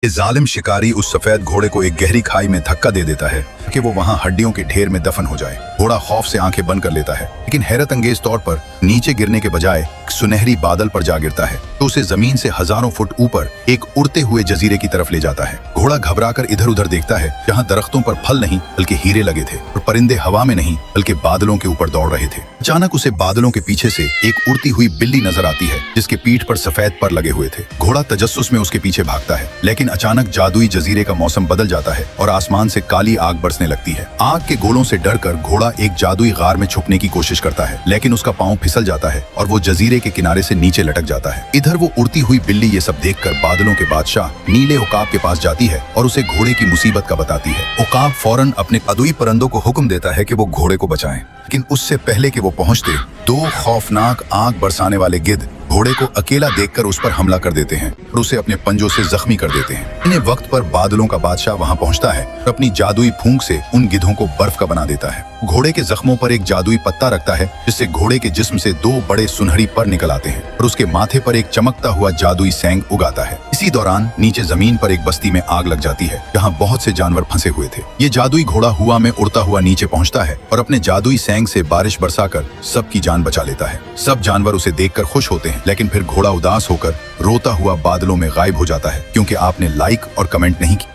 ये जालिम शिकारी उस सफेद घोड़े को एक गहरी खाई में धक्का दे देता है कि वो वहां हड्डियों के ढेर में दफन हो जाए। घोड़ा खौफ से आंखें बंद कर लेता है, लेकिन हैरत अंगेज तौर पर नीचे गिरने के बजाय सुनहरी बादल पर जा गिरता है तो उसे जमीन से हजारों फुट ऊपर एक उड़ते हुए जजीरे की तरफ ले जाता है। घोड़ा घबराकर इधर उधर देखता है, जहाँ दरख्तों पर फल नहीं बल्कि हीरे लगे थे और परिंदे हवा में नहीं बल्कि बादलों के ऊपर दौड़ रहे थे। अचानक उसे बादलों के पीछे से एक उड़ती हुई बिल्ली नजर आती है जिसके पीठ पर सफेद पर लगे हुए थे। घोड़ा तजस्सुस में उसके पीछे भागता है, लेकिन अचानक जादुई जजीरे का मौसम बदल जाता है और आसमान से काली आग बरसने लगती है। आग के गोलों से डरकर घोड़ा एक जादुई गार में छुपने की कोशिश करता है, लेकिन उसका पांव फिसल जाता है और वो जजीरे के किनारे से नीचे लटक जाता है। इधर वो उड़ती हुई बिल्ली ये सब देखकर बादलों के बादशाह नीले उकाब के पास जाती है और उसे घोड़े की मुसीबत का बताती है। उकाब फौरन अपने जादुई परिंदों को हुक्म देता है कि वो घोड़े को बचाएं, लेकिन उससे पहले कि वो पहुंचते, दो खौफनाक आग बरसाने वाले गिद्ध घोड़े को अकेला देखकर उस पर हमला कर देते हैं और उसे अपने पंजों से जख्मी कर देते हैं। इन्हें वक्त पर बादलों का बादशाह वहां पहुंचता है और अपनी जादुई फूंक से उन गिद्धों को बर्फ का बना देता है। घोड़े के जख्मों पर एक जादुई पत्ता रखता है जिससे घोड़े के जिस्म से दो बड़े सुनहरी पर निकल आते हैं और उसके माथे पर एक चमकता हुआ जादुई सेंग उगाता है। इसी दौरान नीचे जमीन पर एक बस्ती में आग लग जाती है जहाँ बहुत से जानवर फंसे हुए थे। ये जादुई घोड़ा हुआ में उड़ता हुआ नीचे पहुंचता है और अपने जादुई सेंग से बारिश बरसाकर सबकी जान बचा लेता है। सब जानवर उसे देखकर खुश होते हैं, लेकिन फिर घोड़ा उदास होकर रोता हुआ बादलों में गायब हो जाता है क्योंकि आपने लाइक और कमेंट नहीं किया।